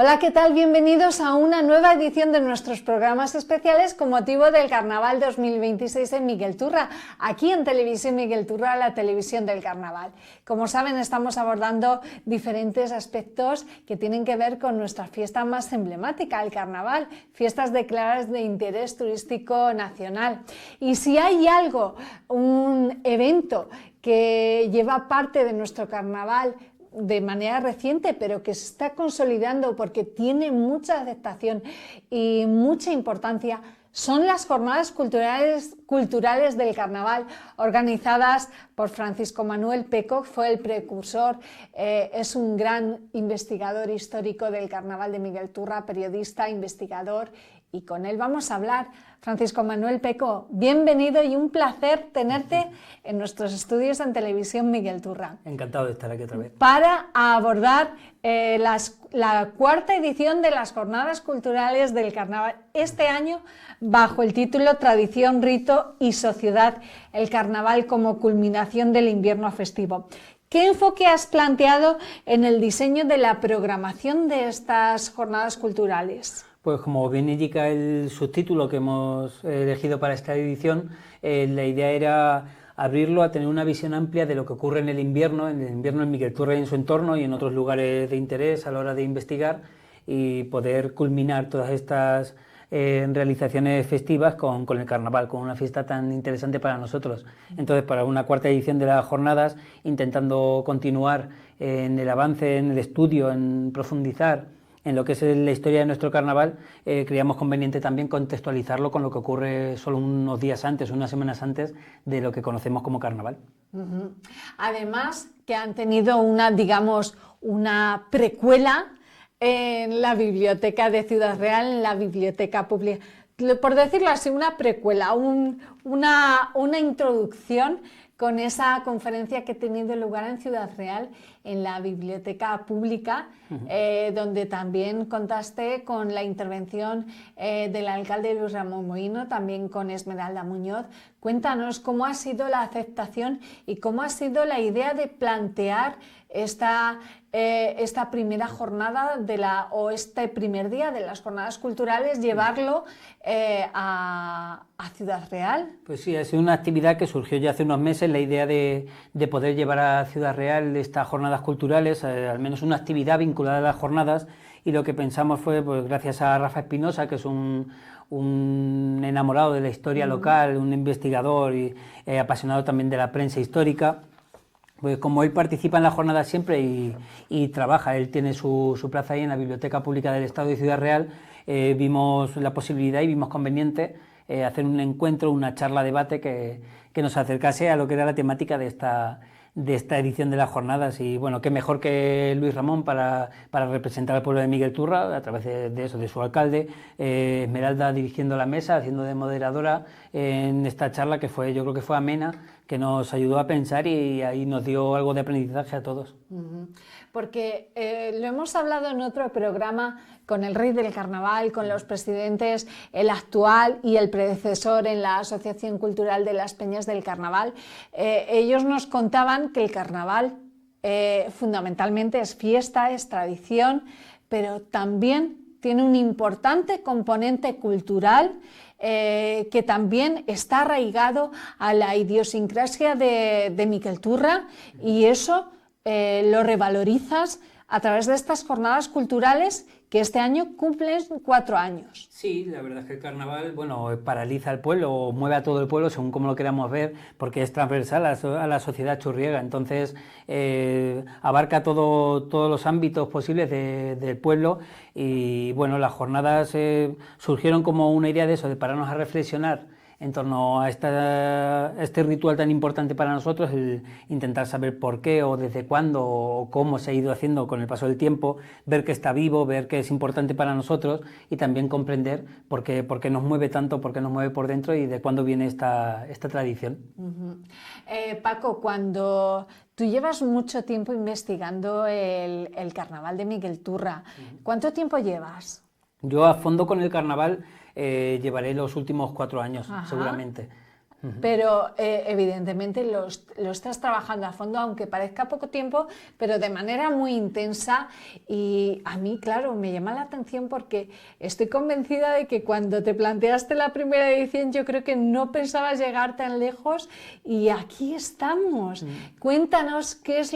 Hola, ¿qué tal? Bienvenidos a una nueva edición de nuestros programas especiales con motivo del Carnaval 2026 en Miguel Turra, aquí en Televisión Miguel Turra, la televisión del Carnaval. Como saben, estamos abordando diferentes aspectos que tienen que ver con nuestra fiesta más emblemática, el Carnaval, fiestas declaradas de interés turístico nacional. Y si hay algo, un evento que lleva parte de nuestro Carnaval de manera reciente, pero que se está consolidando porque tiene mucha aceptación y mucha importancia, son las jornadas culturales del Carnaval, organizadas por Francisco Manuel Peco, fue el precursor, es un gran investigador histórico del Carnaval de Miguel Turra, periodista, investigador, y con él vamos a hablar. Francisco Manuel Peco, bienvenido y un placer tenerte en nuestros estudios en Televisión Miguel Turra. Encantado de estar aquí otra vez. Para abordar la cuarta edición de las Jornadas Culturales del Carnaval, este año bajo el título Tradición, Rito y Sociedad, el Carnaval como culminación del invierno festivo. ¿Qué enfoque has planteado en el diseño de la programación de estas jornadas culturales? Pues como bien indica el subtítulo que hemos elegido para esta edición, la idea era abrirlo a tener una visión amplia de lo que ocurre en el invierno en Miguel Turra y en su entorno y en otros lugares de interés a la hora de investigar y poder culminar todas estas realizaciones festivas con el Carnaval, con una fiesta tan interesante para nosotros. Entonces, para una cuarta edición de las jornadas, intentando continuar en el avance, en el estudio, en profundizar en lo que es la historia de nuestro carnaval, creíamos conveniente también contextualizarlo con lo que ocurre solo unos días antes, unas semanas antes de lo que conocemos como carnaval. Además, que han tenido una precuela en la biblioteca de Ciudad Real, en la biblioteca pública. Por decirlo así, una precuela, una introducción con esa conferencia que ha tenido lugar en Ciudad Real, en la biblioteca pública, donde también contaste con la intervención del alcalde Luis Ramón Mohino, también con Esmeralda Muñoz. Cuéntanos cómo ha sido la aceptación y cómo ha sido la idea de plantear esta primera jornada o este primer día de las jornadas culturales, llevarlo a Ciudad Real. Pues sí, ha sido una actividad que surgió ya hace unos meses, la idea de poder llevar a Ciudad Real estas jornadas culturales, al menos una actividad vinculada a las jornadas, y lo que pensamos fue, pues gracias a Rafa Espinosa, que es un enamorado de la historia local, un investigador y apasionado también de la prensa histórica. Pues como él participa en la jornada siempre y trabaja, él tiene su plaza ahí en la Biblioteca Pública del Estado de Ciudad Real, vimos la posibilidad y vimos conveniente hacer un encuentro, una charla, debate que nos acercase a lo que era la temática de esta edición de las jornadas. Y bueno, qué mejor que Luis Ramón para representar al pueblo de Miguel Turra a través de su alcalde, Esmeralda dirigiendo la mesa, haciendo de moderadora en esta charla que yo creo que fue amena, que nos ayudó a pensar y ahí nos dio algo de aprendizaje a todos. Porque lo hemos hablado en otro programa con el rey del carnaval, con los presidentes, el actual y el predecesor en la Asociación Cultural de las Peñas del Carnaval. Ellos nos contaban que el carnaval fundamentalmente es fiesta, es tradición, pero también tiene un importante componente cultural que también está arraigado a la idiosincrasia de Miguel Turra, y eso lo revalorizas a través de estas jornadas culturales que este año cumplen 4 años. Sí, la verdad es que el carnaval, paraliza al pueblo o mueve a todo el pueblo según como lo queramos ver, porque es transversal a la sociedad churriega, entonces abarca todos los ámbitos posibles del pueblo. Y bueno, las jornadas surgieron como una idea de eso, de pararnos a reflexionar en torno a este ritual tan importante para nosotros, el intentar saber por qué o desde cuándo o cómo se ha ido haciendo con el paso del tiempo, ver que está vivo, ver que es importante para nosotros y también comprender por qué nos mueve tanto, por qué nos mueve por dentro y de cuándo viene esta tradición. Paco, cuando tú llevas mucho tiempo investigando el carnaval de Miguel Turra, ¿cuánto tiempo llevas? Yo a fondo con el carnaval llevaré los últimos 4 años, seguramente. pero evidentemente lo estás trabajando a fondo, aunque parezca poco tiempo, pero de manera muy intensa. Y a mí, claro, me llama la atención porque estoy convencida de que cuando te planteaste la primera edición, yo creo que no pensabas llegar tan lejos y aquí estamos. Cuéntanos qué es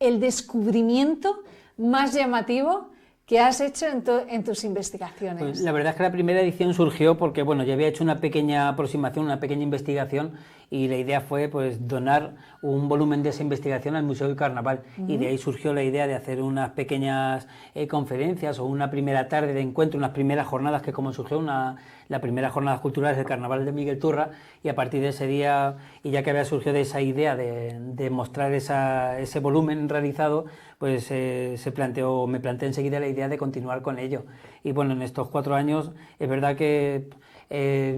el descubrimiento más llamativo que has hecho en tus investigaciones. Pues la verdad es que la primera edición surgió porque, bueno, yo había hecho una pequeña aproximación, una pequeña investigación, y la idea fue pues donar un volumen de esa investigación al Museo del Carnaval. Y de ahí surgió la idea de hacer unas pequeñas conferencias o una primera tarde de encuentro, unas primeras jornadas, que como surgió la primera jornada cultural del Carnaval de Miguel Turra, y a partir de ese día, y ya que había surgido de esa idea de mostrar ese volumen realizado, pues me planteé enseguida la idea de continuar con ello. Y bueno, en estos 4 años es verdad que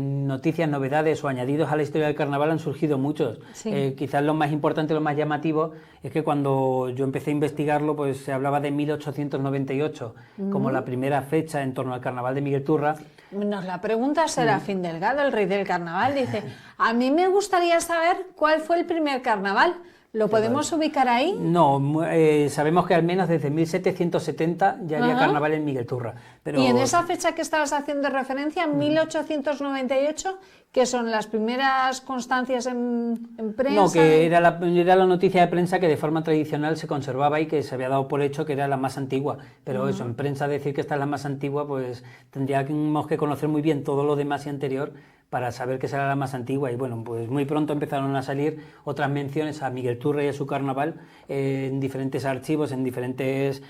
noticias, novedades o añadidos a la historia del carnaval han surgido muchos. Sí. Quizás lo más importante, lo más llamativo, es que cuando yo empecé a investigarlo, pues se hablaba de 1898 como la primera fecha en torno al carnaval de Miguel Turra. Nos la pregunta Serafín Delgado, el rey del carnaval, dice: a mí me gustaría saber cuál fue el primer carnaval. ¿Lo podemos ubicar ahí? No, sabemos que al menos desde 1770 ya había carnaval en Miguel Turra. Pero... Y en esa fecha que estabas haciendo referencia, 1898, que son las primeras constancias en prensa. No, que era la noticia de prensa que de forma tradicional se conservaba y que se había dado por hecho que era la más antigua. Pero eso, en prensa decir que esta es la más antigua, pues tendríamos que conocer muy bien todo lo demás y anterior para saber que será la más antigua. Y bueno, pues muy pronto empezaron a salir otras menciones a Miguel Turra y a su carnaval en diferentes archivos, en diferentes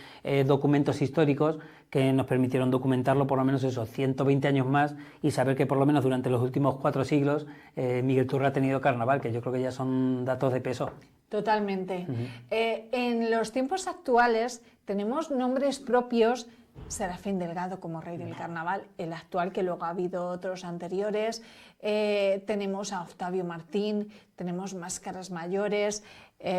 documentos históricos que nos permitieron documentarlo por lo menos esos 120 años más y saber que por lo menos durante los últimos 4 siglos Miguel Turra ha tenido carnaval, que yo creo que ya son datos de peso. Totalmente. En los tiempos actuales tenemos nombres propios. Serafín Delgado como rey del carnaval, el actual, que luego ha habido otros anteriores. Tenemos a Octavio Martín, tenemos máscaras mayores,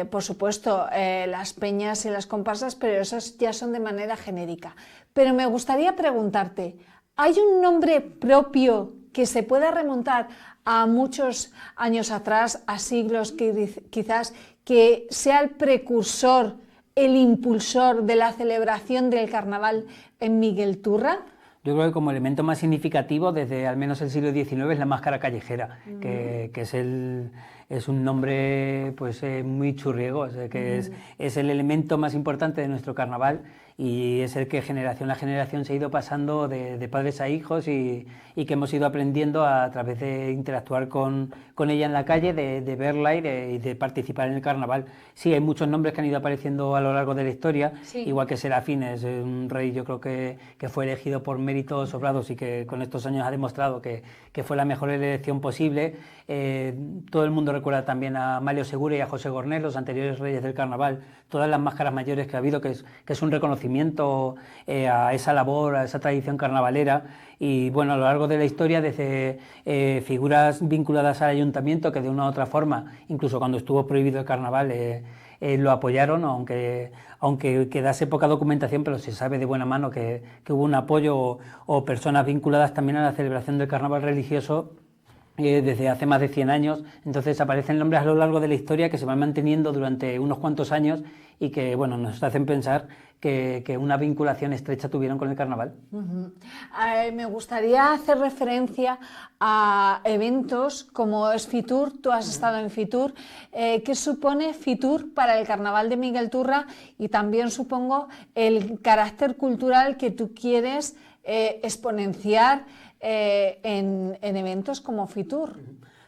por supuesto las peñas y las comparsas, pero esas ya son de manera genérica. Pero me gustaría preguntarte, ¿hay un nombre propio que se pueda remontar a muchos años atrás, a siglos quizás, que sea el precursor, el impulsor de la celebración del carnaval en Miguel Turra? Yo creo que como elemento más significativo desde al menos el siglo XIX es la máscara callejera, que es un nombre pues muy churriego, que es el elemento más importante de nuestro carnaval y es el que generación a generación se ha ido pasando de padres a hijos y que hemos ido aprendiendo a través de interactuar con ella en la calle, de verla y de participar en el carnaval. Sí, hay muchos nombres que han ido apareciendo a lo largo de la historia, igual que Serafín, es un rey yo creo que fue elegido por méritos sobrados y que con estos años ha demostrado que fue la mejor elección posible. Todo el mundo recuerda también a Amalio Segura y a José Gornés, los anteriores reyes del carnaval, todas las máscaras mayores que ha habido, que es un reconocimiento a esa labor, a esa tradición carnavalera. Y bueno, a lo largo de la historia, desde figuras vinculadas al ayuntamiento que de una u otra forma, incluso cuando estuvo prohibido el carnaval, lo apoyaron, aunque quedase poca documentación, pero se sabe de buena mano que hubo un apoyo o personas vinculadas también a la celebración del carnaval religioso desde hace más de 100 años. Entonces aparecen nombres a lo largo de la historia que se van manteniendo durante unos cuantos años y que bueno, nos hacen pensar que una vinculación estrecha tuvieron con el carnaval. Me gustaría hacer referencia a eventos como es Fitur. Tú has estado en Fitur. ¿Qué supone Fitur para el carnaval de Miguel Turra? Y también supongo el carácter cultural que tú quieres exponenciar en eventos como Fitur.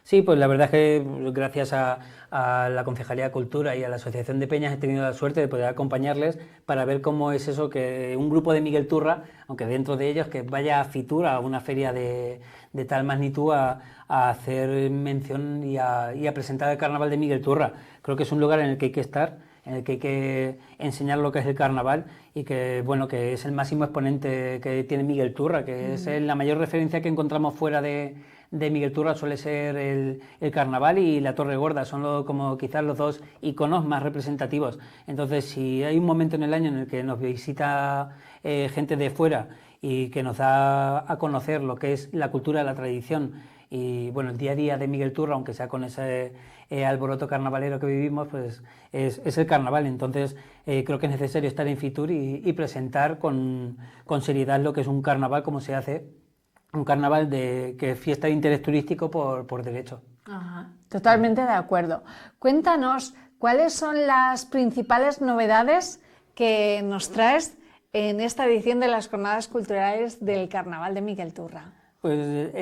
Sí, pues la verdad es que gracias a la Concejalía de Cultura y a la Asociación de Peñas he tenido la suerte de poder acompañarles para ver cómo es eso que un grupo de Miguel Turra, aunque dentro de ellos que vaya a Fitur, a una feria de tal magnitud, a hacer mención y a presentar el carnaval de Miguel Turra. Creo que es un lugar en el que hay que estar, en el que hay que enseñar lo que es el carnaval y que bueno, que es el máximo exponente que tiene Miguel Turra, que es la mayor referencia que encontramos fuera de Miguel Turra suele ser el carnaval y la Torre Gorda, son como quizás los dos iconos más representativos. Entonces, si hay un momento en el año en el que nos visita gente de fuera y que nos da a conocer lo que es la cultura, la tradición Y bueno, el día a día de Miguel Turra, aunque sea con ese alboroto carnavalero que vivimos, pues es el carnaval. Entonces creo que es necesario estar en Fitur y presentar con seriedad lo que es un carnaval, como se hace un carnaval que es fiesta de interés turístico por derecho. Ajá, totalmente de acuerdo. Cuéntanos, ¿cuáles son las principales novedades que nos traes en esta edición de las Jornadas Culturales del Carnaval de Miguel Turra? Pues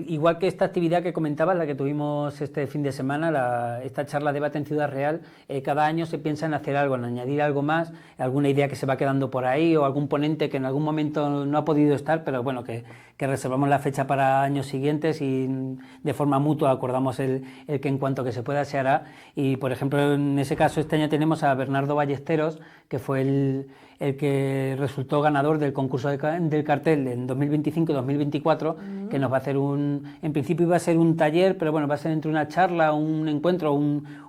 igual que esta actividad que comentabas, la que tuvimos este fin de semana, esta charla debate en Ciudad Real, cada año se piensa en hacer algo, en añadir algo más, alguna idea que se va quedando por ahí o algún ponente que en algún momento no ha podido estar, pero bueno, que reservamos la fecha para años siguientes y de forma mutua acordamos el que en cuanto que se pueda se hará. Y por ejemplo, en ese caso este año tenemos a Bernardo Ballesteros, que fue el que resultó ganador del concurso del cartel en 2025 y 2024, que nos va a hacer en principio iba a ser un taller, pero bueno, va a ser entre una charla, un encuentro,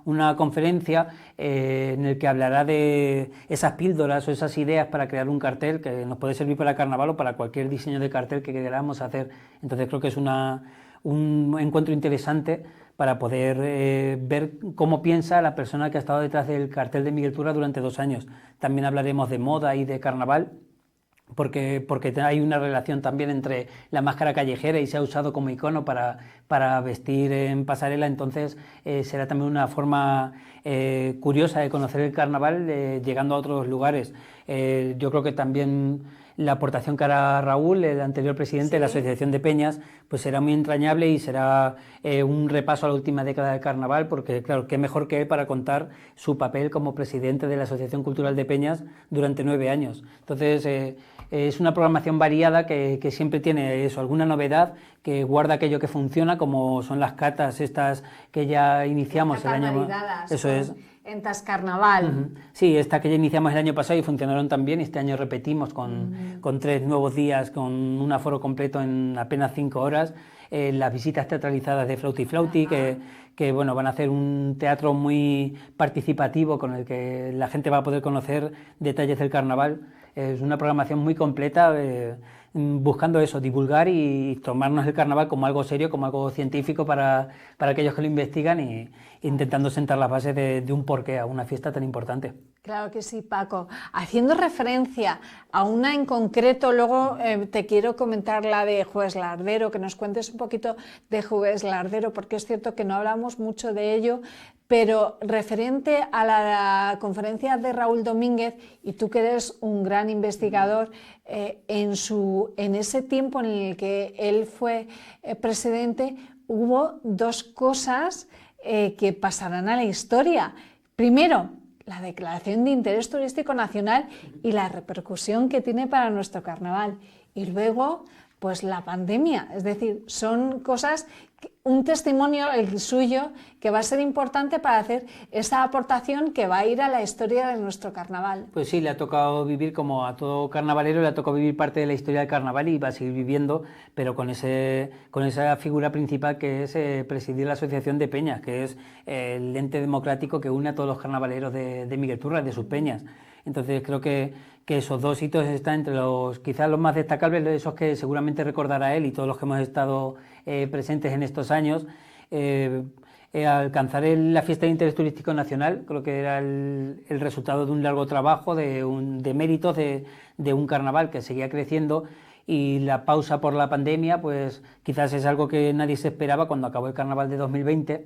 una conferencia en el que hablará de esas píldoras o esas ideas para crear un cartel que nos puede servir para el carnaval o para cualquier diseño de cartel que queramos hacer. Entonces creo que es un encuentro interesante para poder ver cómo piensa la persona que ha estado detrás del cartel de Miguel Turra durante 2 años. También hablaremos de moda y de carnaval, porque hay una relación también entre la máscara callejera y se ha usado como icono para vestir en pasarela. Entonces será también una forma curiosa de conocer el carnaval llegando a otros lugares. Yo creo que también la aportación que hará Raúl, el anterior presidente de la Asociación de Peñas, pues será muy entrañable y será un repaso a la última década del carnaval, porque claro, qué mejor que él para contar su papel como presidente de la Asociación Cultural de Peñas durante 9 años. Entonces es una programación variada que siempre tiene eso, alguna novedad, que guarda aquello que funciona, como son las catas estas que ya iniciamos el año... Eso es. En Tascarnaval. Sí, esta que ya iniciamos el año pasado y funcionaron tan bien, este año repetimos con 3 nuevos días, con un aforo completo en apenas 5 horas, las visitas teatralizadas de Flauti Flauti, que bueno, van a hacer un teatro muy participativo con el que la gente va a poder conocer detalles del carnaval. Es una programación muy completa, buscando eso, divulgar y tomarnos el carnaval como algo serio, como algo científico para aquellos que lo investigan y intentando sentar las bases de un porqué a una fiesta tan importante. Claro que sí, Paco. Haciendo referencia a una en concreto, luego te quiero comentar la de Jueves Lardero, que nos cuentes un poquito de Jueves Lardero, porque es cierto que no hablamos mucho de ello, pero referente a la conferencia de Raúl Domínguez, y tú que eres un gran investigador, en ese tiempo en el que él fue presidente, hubo 2 cosas que pasarán a la historia. Primero, la declaración de interés turístico nacional y la repercusión que tiene para nuestro carnaval. Y luego, pues la pandemia. Es decir, son cosas, un testimonio, el suyo, que va a ser importante para hacer esa aportación que va a ir a la historia de nuestro carnaval. Pues sí, le ha tocado vivir, como a todo carnavalero, le ha tocado vivir parte de la historia del carnaval y va a seguir viviendo, pero con esa figura principal que es presidir la Asociación de Peñas, que es el ente democrático que une a todos los carnavaleros de Miguel Turra, de sus peñas. Entonces creo que esos 2 hitos están entre quizás los más destacables, esos que seguramente recordará él y todos los que hemos estado presentes en estos años. Alcanzar la fiesta de interés turístico nacional, creo que era el resultado de un largo trabajo, de méritos de un carnaval que seguía creciendo, y la pausa por la pandemia pues quizás es algo que nadie se esperaba cuando acabó el carnaval de 2020,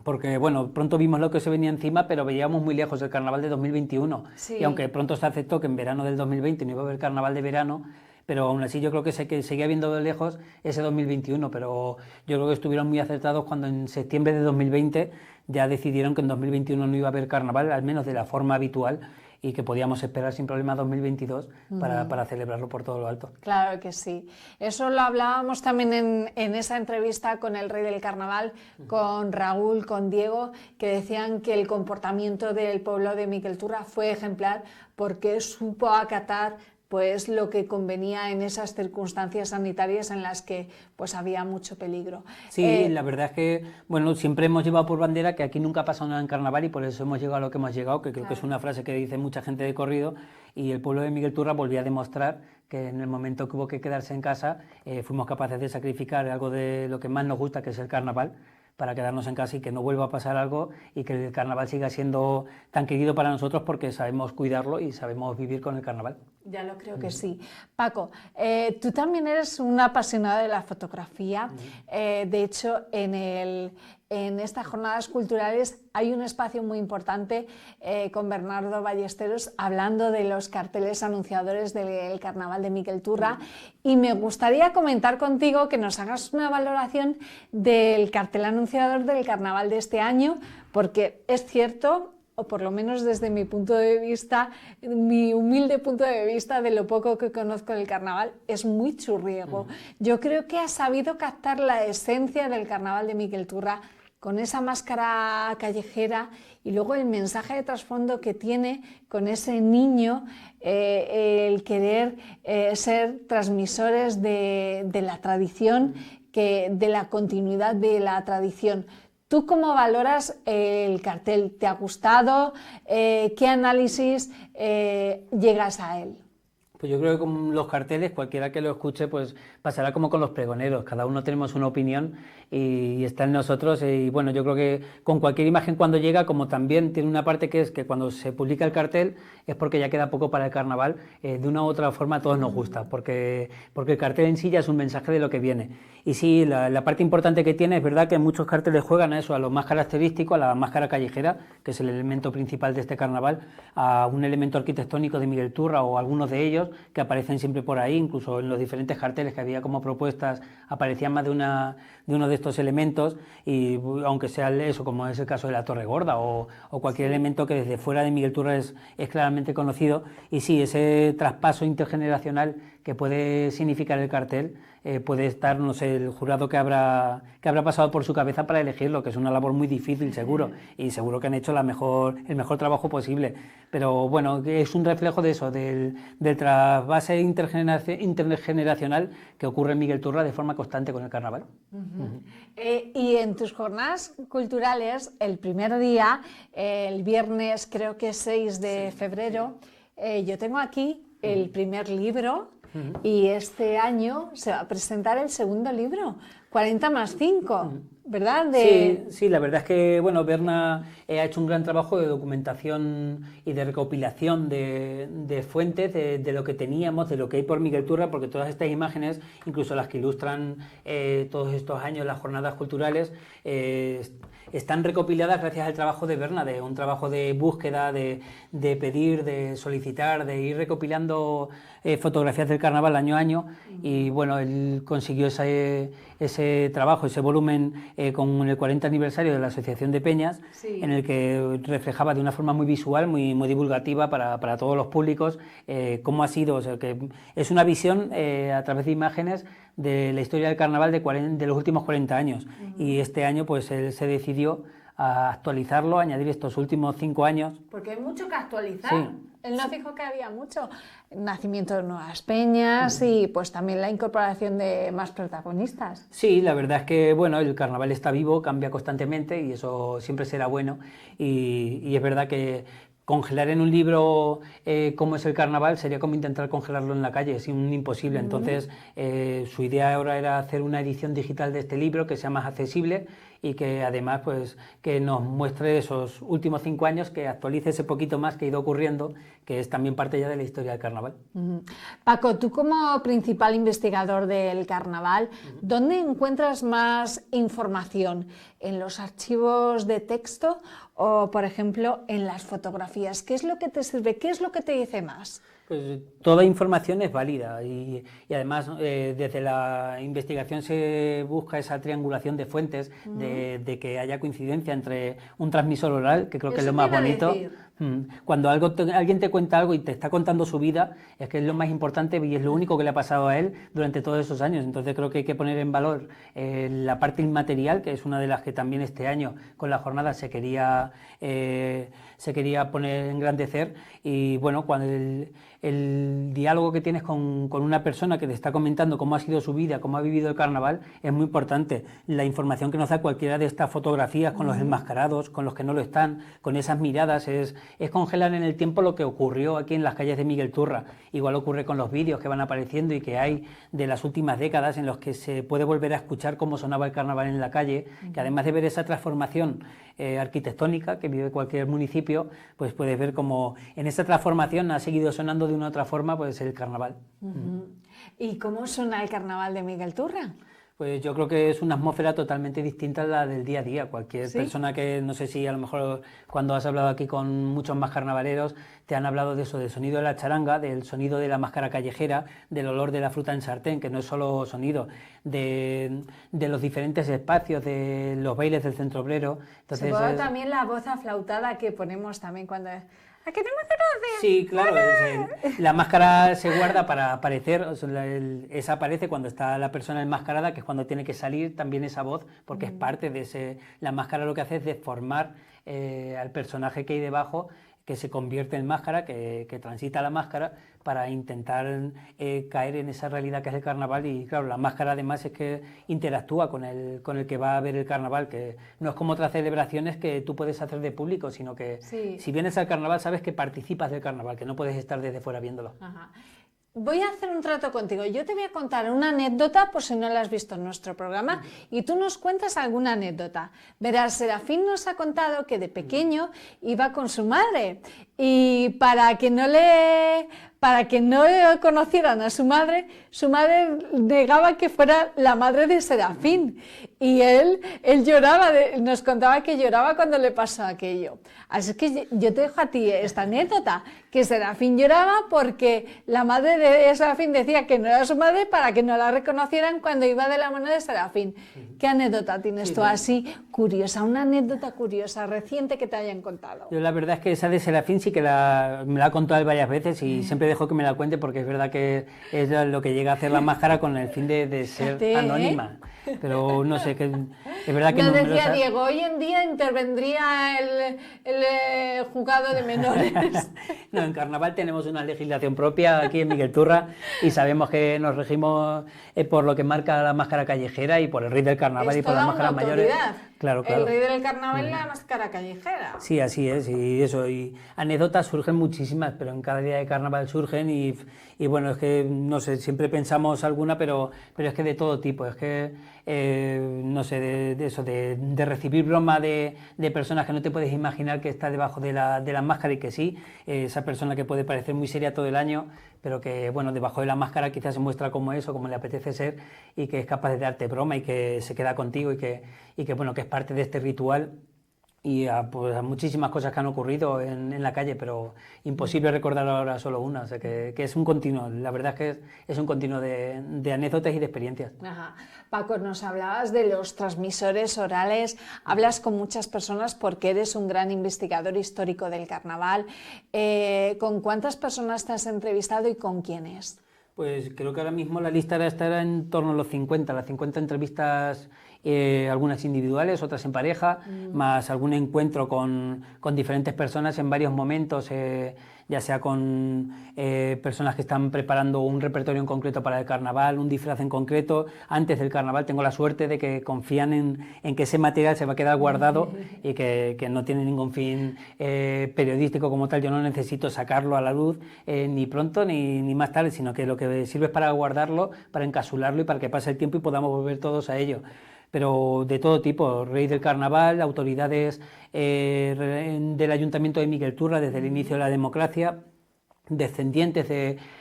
porque bueno, pronto vimos lo que se venía encima, pero veíamos muy lejos el carnaval de 2021, sí. Y aunque pronto se aceptó que en verano del 2020 no iba a haber carnaval de verano, pero aún así yo creo que seguía viendo de lejos ese 2021, pero yo creo que estuvieron muy acertados cuando en septiembre de 2020 ya decidieron que en 2021 no iba a haber carnaval, al menos de la forma habitual, y que podíamos esperar sin problema 2022 para celebrarlo por todo lo alto. Claro que sí. Eso lo hablábamos también en esa entrevista con el Rey del Carnaval, con Raúl, con Diego, que decían que el comportamiento del pueblo de Miguel Turra fue ejemplar porque supo acatar pues lo que convenía en esas circunstancias sanitarias en las que pues había mucho peligro. Sí, la verdad es que bueno, siempre hemos llevado por bandera que aquí nunca ha pasado nada en carnaval y por eso hemos llegado a lo que hemos llegado, que creo que es una frase que dice mucha gente de corrido, y el pueblo de Miguel Turra volvía a demostrar que en el momento que hubo que quedarse en casa fuimos capaces de sacrificar algo de lo que más nos gusta, que es el carnaval, para quedarnos en casa y que no vuelva a pasar algo y que el carnaval siga siendo tan querido para nosotros porque sabemos cuidarlo y sabemos vivir con el carnaval. Ya lo creo que sí. Paco, tú también eres un apasionado de la fotografía. De hecho, en estas jornadas culturales hay un espacio muy importante con Bernardo Ballesteros hablando de los carteles anunciadores del Carnaval de Miguel Turra, y me gustaría comentar contigo que nos hagas una valoración del cartel anunciador del Carnaval de este año, porque es cierto, o por lo menos desde mi punto de vista, mi humilde punto de vista de lo poco que conozco del carnaval, es muy churriego. Yo creo que ha sabido captar la esencia del Carnaval de Miguel Turra con esa máscara callejera y luego el mensaje de trasfondo que tiene con ese niño, el querer ser transmisores de la tradición, de la continuidad de la tradición. ¿Tú cómo valoras el cartel? ¿Te ha gustado? ¿Qué análisis llegas a él? Pues yo creo que con los carteles, cualquiera que lo escuche, pues pasará como con los pregoneros. Cada uno tenemos una opinión y está en nosotros. Y bueno, yo creo que con cualquier imagen cuando llega, como también tiene una parte que es que cuando se publica el cartel es porque ya queda poco para el carnaval, de una u otra forma a todos nos gusta, porque el cartel en sí ya es un mensaje de lo que viene. Y sí, la parte importante que tiene es verdad que muchos carteles juegan a eso, a lo más característico, a la máscara callejera, que es el elemento principal de este carnaval, a un elemento arquitectónico de Miguel Turra o algunos de ellos que aparecen siempre por ahí, incluso en los diferentes carteles que había como propuestas aparecían más de uno de estos elementos, y aunque sea eso, como es el caso de la Torre Gorda o cualquier elemento que desde fuera de Miguel Turra es claramente conocido. Y sí, ese traspaso intergeneracional que puede significar el cartel, puede estar, no sé, el jurado que habrá pasado por su cabeza para elegirlo, que es una labor muy difícil seguro, y seguro que han hecho el mejor trabajo posible, pero bueno, es un reflejo de eso, del trasvase intergeneracional que ocurre en Miguel Turra de forma constante con el carnaval. Y en tus jornadas culturales, el primer día, el viernes creo que es 6 de febrero, yo tengo aquí el primer libro. Y este año se va a presentar el segundo libro, 40 más 5, ¿verdad? Sí, la verdad es que bueno, Berna ha hecho un gran trabajo de documentación y de recopilación de fuentes, de lo que teníamos, de lo que hay por Miguel Turra, porque todas estas imágenes, incluso las que ilustran todos estos años las jornadas culturales, están recopiladas gracias al trabajo de Berna, de un trabajo de búsqueda, de pedir, de solicitar, de ir recopilando fotografías del carnaval año a año, y bueno, él consiguió ese trabajo, ese volumen con el 40 aniversario de la Asociación de Peñas, sí, en el que reflejaba de una forma muy visual, muy divulgativa para todos los públicos, cómo ha sido, o sea, que es una visión a través de imágenes de la historia del carnaval de los últimos 40 años. Y este año pues él se decidió a actualizarlo, a añadir estos últimos 5 años. Porque hay mucho que actualizar. Sí. Él nos dijo que había mucho nacimiento de nuevas peñas y pues también la incorporación de más protagonistas. Sí, la verdad es que bueno, el carnaval está vivo, cambia constantemente y eso siempre será bueno, y es verdad que congelar en un libro cómo es el carnaval sería como intentar congelarlo en la calle, es un imposible. Entonces su idea ahora era hacer una edición digital de este libro que sea más accesible y que además pues que nos muestre esos últimos 5 años, que actualice ese poquito más que ha ido ocurriendo, que es también parte ya de la historia del carnaval. Paco, tú como principal investigador del carnaval, ¿dónde encuentras más información? ¿En los archivos de texto o, por ejemplo, en las fotografías? ¿Qué es lo que te sirve? ¿Qué es lo que te dice más? Pues toda información es válida y además desde la investigación se busca esa triangulación de fuentes, de que haya coincidencia entre un transmisor oral, que creo que es lo más bonito, Cuando alguien te cuenta algo y te está contando su vida, es que es lo más importante y es lo único que le ha pasado a él durante todos esos años. Entonces creo que hay que poner en valor la parte inmaterial, que es una de las que también este año con la jornada se quería poner, engrandecer. Y bueno, cuando el diálogo que tienes con una persona que te está comentando cómo ha sido su vida, cómo ha vivido el carnaval, es muy importante. La información que nos da cualquiera de estas fotografías con los enmascarados, con los que no lo están, con esas miradas, es congelar en el tiempo lo que ocurrió aquí en las calles de Miguel Turra. Igual ocurre con los vídeos que van apareciendo y que hay de las últimas décadas en los que se puede volver a escuchar cómo sonaba el carnaval en la calle, que además de ver esa transformación arquitectónica que vive cualquier municipio, pues puedes ver cómo en esa transformación ha seguido sonando de una otra forma pues el carnaval. ¿Y cómo suena el carnaval de Miguel Turra? Pues yo creo que es una atmósfera totalmente distinta a la del día a día. Cualquier persona que, no sé si a lo mejor cuando has hablado aquí con muchos más carnavaleros, te han hablado de eso, del sonido de la charanga, del sonido de la máscara callejera, del olor de la fruta en sartén, que no es solo sonido, de los diferentes espacios, de los bailes del centro obrero. Entonces, supongo también la voz aflautada que ponemos también cuando... ¿A qué no me conoces? Sí, claro. La máscara se guarda para aparecer, o sea, esa aparece cuando está la persona enmascarada, que es cuando tiene que salir también esa voz, porque es parte de ese... La máscara lo que hace es deformar al personaje que hay debajo, que se convierte en máscara, que transita la máscara para intentar caer en esa realidad que es el carnaval. Y claro, la máscara además es que interactúa con el que va a ver el carnaval, que no es como otras celebraciones que tú puedes hacer de público, sino que si vienes al carnaval sabes que participas del carnaval, que no puedes estar desde fuera viéndolo. Ajá. Voy a hacer un trato contigo. Yo te voy a contar una anécdota por si no la has visto en nuestro programa y tú nos cuentas alguna anécdota. Verás, Serafín nos ha contado que de pequeño iba con su madre y para que no conocieran a su madre negaba que fuera la madre de Serafín y él lloraba, nos contaba que lloraba cuando le pasó aquello. Así que yo te dejo a ti esta anécdota, que Serafín lloraba porque la madre de Serafín decía que no era su madre para que no la reconocieran cuando iba de la mano de Serafín. ¿Qué anécdota tienes tú así curiosa, una anécdota curiosa, reciente que te hayan contado? Yo la verdad es que esa de Serafín sí que me la ha contado él varias veces y siempre dejo que me la cuente porque es verdad que es lo que llega a hacer la máscara con el fin de ser anónima. Pero no sé, que es verdad que no decía Diego, hoy en día intervendría el juzgado de menores. No, en carnaval tenemos una legislación propia aquí en Miguel Turra y sabemos que nos regimos por lo que marca la máscara callejera y por el rey del carnaval y por las máscaras mayores. Claro. El rey del carnaval es la máscara callejera. Sí, así es, y eso, y anécdotas surgen muchísimas, pero en cada día de carnaval surgen y bueno, es que, no sé, siempre pensamos alguna, pero es que de todo tipo, es que, no sé, de recibir broma de personas que no te puedes imaginar que está debajo de la máscara y que sí, esa persona que puede parecer muy seria todo el año, pero que, bueno, debajo de la máscara quizás se muestra como es o como le apetece ser y que es capaz de darte broma y que se queda contigo y que bueno, que es parte de este ritual y pues, a muchísimas cosas que han ocurrido en la calle, pero imposible recordar ahora solo una, o sea que es un continuo, la verdad es que es un continuo de anécdotas y de experiencias. Ajá. Paco, nos hablabas de los transmisores orales, hablas con muchas personas porque eres un gran investigador histórico del carnaval. ¿Con cuántas personas te has entrevistado y con quiénes? Pues creo que ahora mismo la lista estará en torno a las 50 entrevistas, algunas individuales, otras en pareja, más algún encuentro con diferentes personas en varios momentos, ya sea con personas que están preparando un repertorio en concreto para el carnaval, un disfraz en concreto. Antes del carnaval tengo la suerte de que confían en que ese material se va a quedar guardado y que no tiene ningún fin periodístico como tal. Yo no necesito sacarlo a la luz ni pronto ni más tarde, sino que lo que sirve es para guardarlo, para encapsularlo y para que pase el tiempo y podamos volver todos a ello. Pero de todo tipo, rey del carnaval, autoridades del Ayuntamiento de Miguel Turra desde el inicio de la democracia, descendientes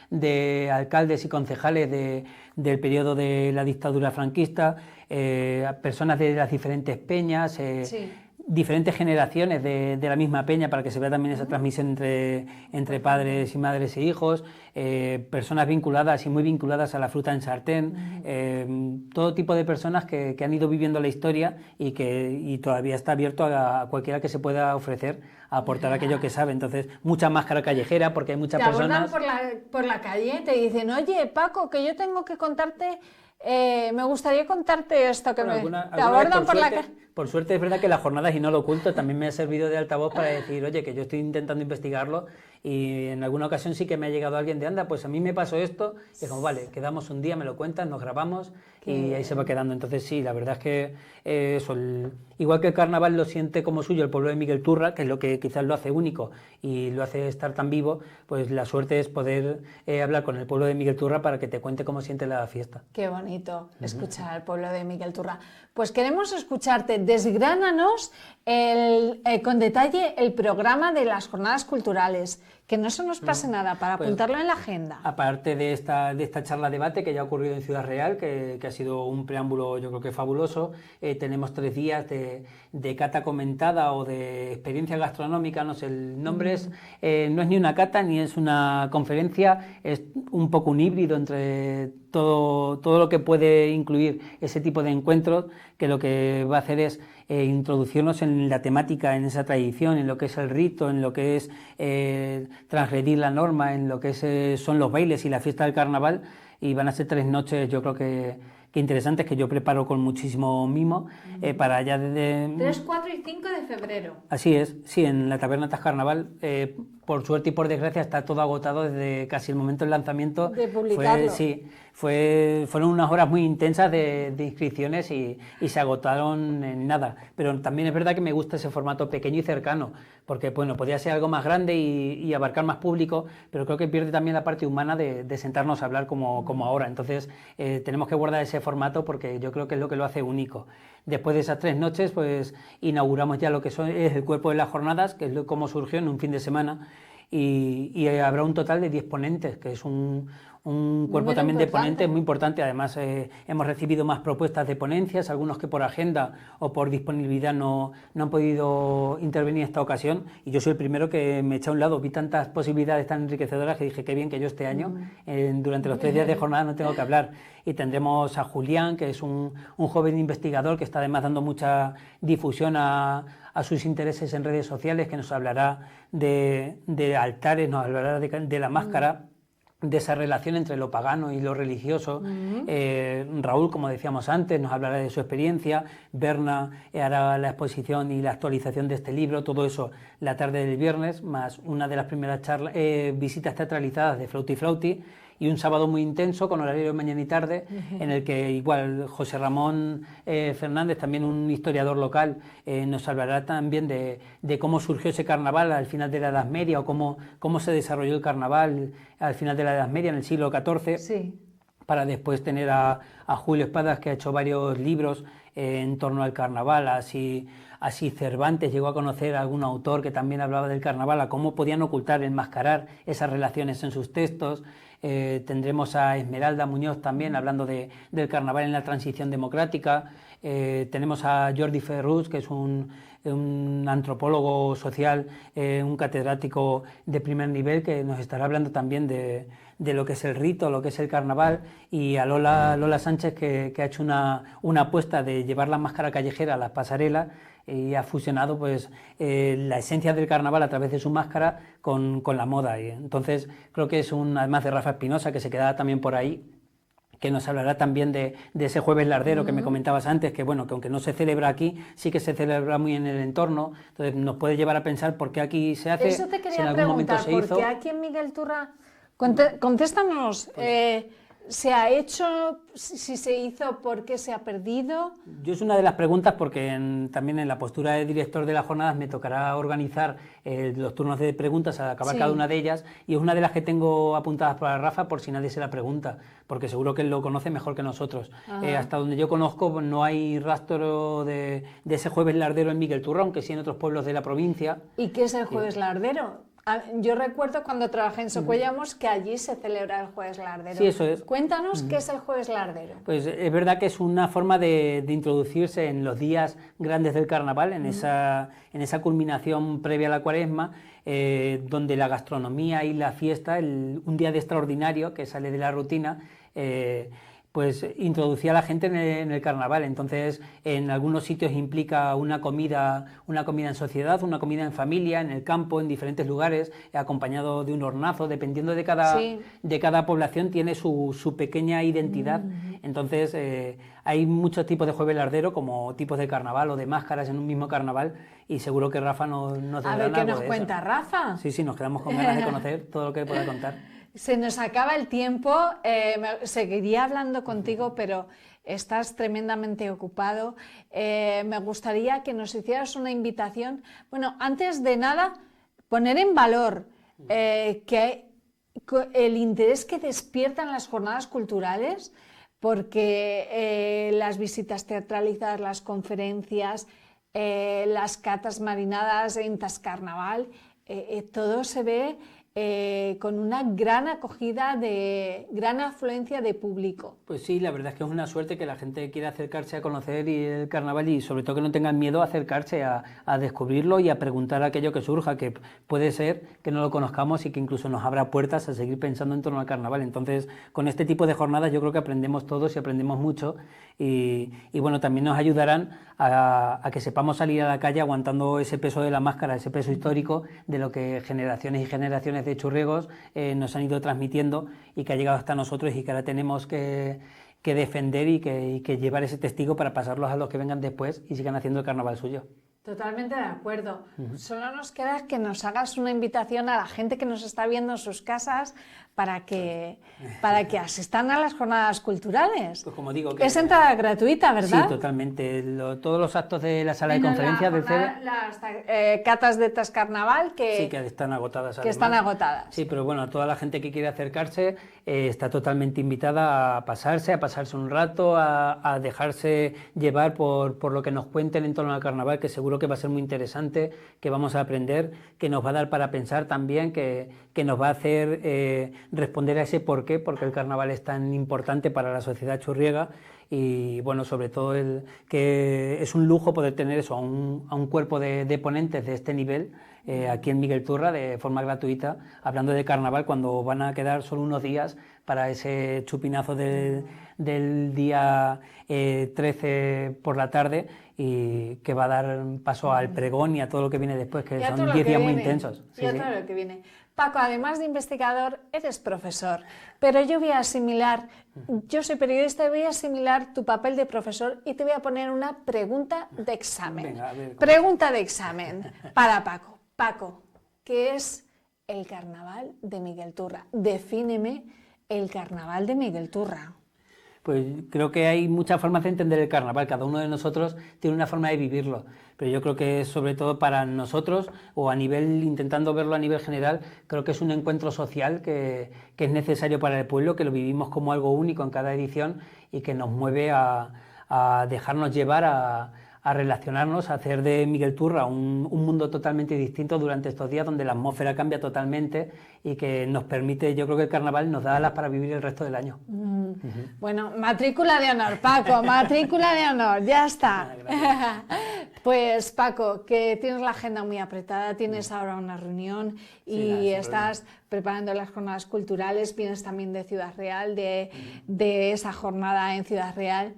de alcaldes y concejales del periodo de la dictadura franquista, personas de las diferentes peñas, diferentes generaciones de la misma peña para que se vea también esa transmisión entre padres y madres e hijos, personas vinculadas y muy vinculadas a la fruta en sartén, todo tipo de personas que han ido viviendo la historia y todavía está abierto a cualquiera que se pueda ofrecer a aportar aquello que sabe. Entonces, mucha máscara callejera porque hay muchas personas... Te abordan por la calle, te dicen, oye, Paco, que yo tengo que contarte... me gustaría contarte esto, que te abordan por la calle. Por suerte es verdad que las jornadas, y no lo oculto, también me ha servido de altavoz para decir, oye, que yo estoy intentando investigarlo y en alguna ocasión sí que me ha llegado alguien de, anda, pues a mí me pasó esto, y como, vale, quedamos un día, me lo cuentas, nos grabamos y ahí se va quedando. Entonces sí, la verdad es que eso, igual que el carnaval lo siente como suyo el pueblo de Miguel Turra, que es lo que quizás lo hace único y lo hace estar tan vivo, pues la suerte es poder hablar con el pueblo de Miguel Turra para que te cuente cómo siente la fiesta. Qué bonito escuchar al pueblo de Miguel Turra. Pues queremos escucharte, desgránanos con detalle el programa de las jornadas culturales, que no se nos pase nada, para apuntarlo en la agenda. Aparte de esta charla debate que ya ha ocurrido en Ciudad Real, que ha sido un preámbulo yo creo que fabuloso, tenemos 3 días de cata comentada o de experiencia gastronómica, no sé, el nombre no es ni una cata ni es una conferencia, es un poco un híbrido entre todo lo que puede incluir ese tipo de encuentros, que lo que va a hacer es introducirnos en la temática, en esa tradición, en lo que es el rito, en lo que es transgredir la norma, en lo que son los bailes y la fiesta del carnaval, y van a ser 3 noches, yo creo que interesantes, que yo preparo con muchísimo mimo para allá desde... 3, 4 y 5 de febrero. Así es, sí, en la Taberna Tas Carnaval, por suerte y por desgracia está todo agotado desde casi el momento del lanzamiento. De publicarlo. Fueron unas horas muy intensas de inscripciones y se agotaron en nada. Pero también es verdad que me gusta ese formato pequeño y cercano, porque bueno, podría ser algo más grande y abarcar más público, pero creo que pierde también la parte humana de sentarnos a hablar como ahora. Entonces tenemos que guardar ese formato porque yo creo que es lo que lo hace único. Después de esas 3 noches, pues inauguramos ya lo que es el cuerpo de las jornadas, que es cómo surgió en un fin de semana, y habrá un total de 10 ponentes, que es un cuerpo también de ponentes muy importante. Además, hemos recibido más propuestas de ponencias, algunos que por agenda o por disponibilidad no han podido intervenir en esta ocasión, y yo soy el primero que me echa a un lado. Vi tantas posibilidades tan enriquecedoras que dije, qué bien que yo este año, durante los 3 días de jornada, no tengo que hablar. Y tendremos a Julián, que es un joven investigador que está además dando mucha difusión a sus intereses en redes sociales, que nos hablará de altares, nos hablará de la máscara, de esa relación entre lo pagano y lo religioso. Raúl, como decíamos antes, nos hablará de su experiencia. Berna hará la exposición y la actualización de este libro, todo eso la tarde del viernes, más una de las primeras visitas teatralizadas de Flauti Flauti, y un sábado muy intenso con horario de mañana y tarde, en el que igual José Ramón Fernández, también un historiador local, nos hablará también de cómo surgió ese carnaval al final de la Edad Media, o cómo se desarrolló el carnaval al final de la Edad Media, en el siglo XIV. Sí. Para después tener a Julio Espadas, que ha hecho varios libros en torno al carnaval. Así Cervantes llegó a conocer a algún autor que también hablaba del carnaval, a cómo podían ocultar, enmascarar esas relaciones en sus textos. Tendremos a Esmeralda Muñoz también hablando del carnaval en la transición democrática. Tenemos a Jordi Ferrús, que es un antropólogo social, un catedrático de primer nivel, que nos estará hablando también de lo que es el rito, lo que es el carnaval, y a Lola Sánchez, que ha hecho una apuesta de llevar la máscara callejera a las pasarelas, y ha fusionado pues la esencia del carnaval a través de su máscara con la moda. Y entonces creo que es además de Rafa Espinosa, que se quedará también por ahí, que nos hablará también de ese jueves lardero que me comentabas antes, que bueno, que aunque no se celebra aquí, sí que se celebra muy en el entorno. Entonces nos puede llevar a pensar por qué aquí se hace. Eso te quería preguntar, ¿por qué aquí en Miguel Turra? Contéstanos, ¿se ha hecho? Si se hizo, ¿por qué se ha perdido? Yo es una de las preguntas porque también en la postura de director de las jornadas me tocará organizar los turnos de preguntas al acabar cada una de ellas, y es una de las que tengo apuntadas para Rafa por si nadie se la pregunta, porque seguro que él lo conoce mejor que nosotros. Hasta donde yo conozco no hay rastro de ese jueves lardero en Miguel Turra, aunque sí en otros pueblos de la provincia. ¿Y qué es el jueves lardero? Yo recuerdo cuando trabajé en Socuellamos que allí se celebra el Jueves Lardero. Sí, eso es. Cuéntanos qué es el Jueves Lardero. Pues es verdad que es una forma de introducirse en los días grandes del carnaval, en esa culminación previa a la Cuaresma, donde la gastronomía y la fiesta, un día de extraordinario que sale de la rutina, pues introducía a la gente en el carnaval. Entonces, en algunos sitios implica una comida en sociedad, una comida en familia, en el campo, en diferentes lugares, acompañado de un hornazo, dependiendo de cada población, tiene su pequeña identidad. Entonces, hay muchos tipos de Jueves Lardero, como tipos de carnaval o de máscaras en un mismo carnaval, y seguro que Rafa nos A ver qué nos cuenta Rafa. Sí, nos quedamos con ganas de conocer todo lo que pueda contar. Se nos acaba el tiempo, seguiría hablando contigo, pero estás tremendamente ocupado. Me gustaría que nos hicieras una invitación. Bueno, antes de nada, poner en valor que el interés que despiertan las jornadas culturales, porque las visitas teatralizadas, las conferencias, las catas marinadas en Tascarnaval, todo se ve con una gran acogida, gran afluencia de público. Pues sí, la verdad es que es una suerte que la gente quiera acercarse a conocer el carnaval y sobre todo que no tengan miedo a acercarse a descubrirlo y a preguntar aquello que surja, que puede ser que no lo conozcamos y que incluso nos abra puertas a seguir pensando en torno al carnaval. Entonces, con este tipo de jornadas yo creo que aprendemos todos y aprendemos mucho y bueno, también nos ayudarán a que sepamos salir a la calle aguantando ese peso de la máscara, ese peso histórico de lo que generaciones y generaciones de churriegos nos han ido transmitiendo y que ha llegado hasta nosotros y que ahora tenemos que defender y que llevar ese testigo para pasarlos a los que vengan después y sigan haciendo el carnaval suyo. Totalmente de acuerdo. Solo nos queda que nos hagas una invitación a la gente que nos está viendo en sus casas para que asistan a las jornadas culturales. Pues como digo, que es entrada gratuita, ¿verdad? Sí, totalmente. Todos los actos de la sala de conferencias las catas de Tascarnaval que están agotadas. Están agotadas. Sí, pero bueno, toda la gente que quiere acercarse está totalmente invitada a pasarse un rato, a dejarse llevar por lo que nos cuenten en torno al carnaval, que seguro que va a ser muy interesante, que vamos a aprender, que nos va a dar para pensar también, que nos va a hacer responder a ese por qué, porque el carnaval es tan importante para la sociedad churriega y bueno, sobre todo que es un lujo poder tener eso, a un cuerpo de ponentes de este nivel aquí en Miguel Turra de forma gratuita, hablando de carnaval cuando van a quedar solo unos días para ese chupinazo del día 13 por la tarde y que va a dar paso al pregón y a todo lo que viene después, que son 10 días muy intensos. Y a todo lo que viene. Paco, además de investigador, eres profesor, pero yo soy periodista y voy a asimilar tu papel de profesor y te voy a poner una pregunta de examen. Venga, a ver, pregunta de examen para Paco. Paco, ¿qué es el carnaval de Miguel Turra? Defíneme el carnaval de Miguel Turra. Pues creo que hay muchas formas de entender el carnaval, cada uno de nosotros tiene una forma de vivirlo, pero yo creo que sobre todo para nosotros, o intentando verlo a nivel general, creo que es un encuentro social que es necesario para el pueblo, que lo vivimos como algo único en cada edición y que nos mueve a dejarnos llevar a relacionarnos, a hacer de Miguel Turra un mundo totalmente distinto durante estos días donde la atmósfera cambia totalmente y que nos permite, yo creo que el carnaval nos da alas para vivir el resto del año. Bueno, matrícula de honor, Paco, matrícula de honor, ya está. Pues Paco, que tienes la agenda muy apretada, tienes ahora una reunión y estás preparando las jornadas culturales, vienes también de Ciudad Real, de esa jornada en Ciudad Real.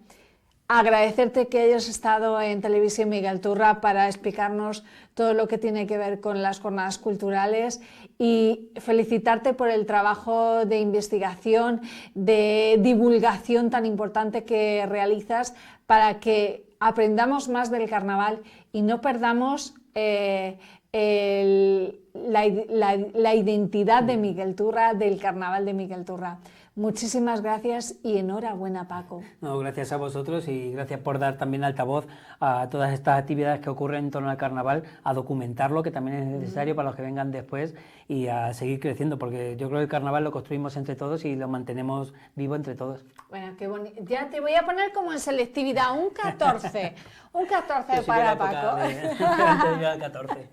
Agradecerte que hayas estado en Televisión Miguel Turra para explicarnos todo lo que tiene que ver con las jornadas culturales y felicitarte por el trabajo de investigación, de divulgación tan importante que realizas para que aprendamos más del carnaval y no perdamos la identidad de Miguel Turra, del carnaval de Miguel Turra. Muchísimas gracias y enhorabuena, Paco. No, gracias a vosotros y gracias por dar también altavoz a todas estas actividades que ocurren en torno al carnaval, a documentarlo, que también es necesario para los que vengan después, y a seguir creciendo, porque yo creo que el carnaval lo construimos entre todos y lo mantenemos vivo entre todos. Bueno, qué bonito. Ya te voy a poner como en selectividad, un 14. Un 14 para Paco. 14.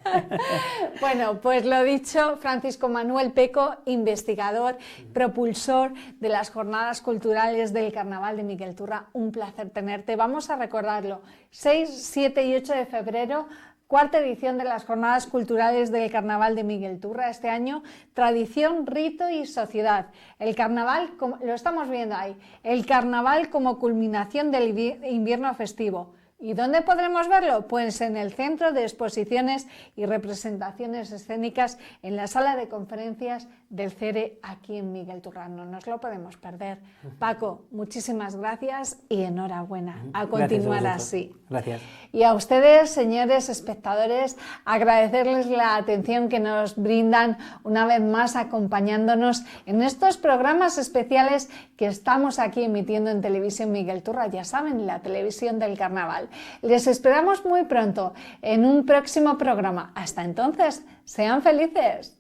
Bueno, pues lo dicho, Francisco Manuel Peco, investigador, propulsor de las jornadas culturales del Carnaval de Miguel Turra. Un placer tenerte. Vamos a recordarlo. 6, 7 y 8 de febrero, cuarta edición de las Jornadas Culturales del Carnaval de Miguel Turra. Este año, tradición, rito y sociedad. El carnaval, lo estamos viendo ahí, el carnaval como culminación del invierno festivo. ¿Y dónde podremos verlo? Pues en el Centro de Exposiciones y Representaciones Escénicas, en la sala de conferencias del CERE, aquí en Miguel Turra. No nos lo podemos perder. Paco, muchísimas gracias y enhorabuena. A continuar así. Gracias. Y a ustedes, señores espectadores, agradecerles la atención que nos brindan una vez más acompañándonos en estos programas especiales que estamos aquí emitiendo en Televisión Miguel Turra, ya saben, la televisión del carnaval. Les esperamos muy pronto en un próximo programa. Hasta entonces, sean felices.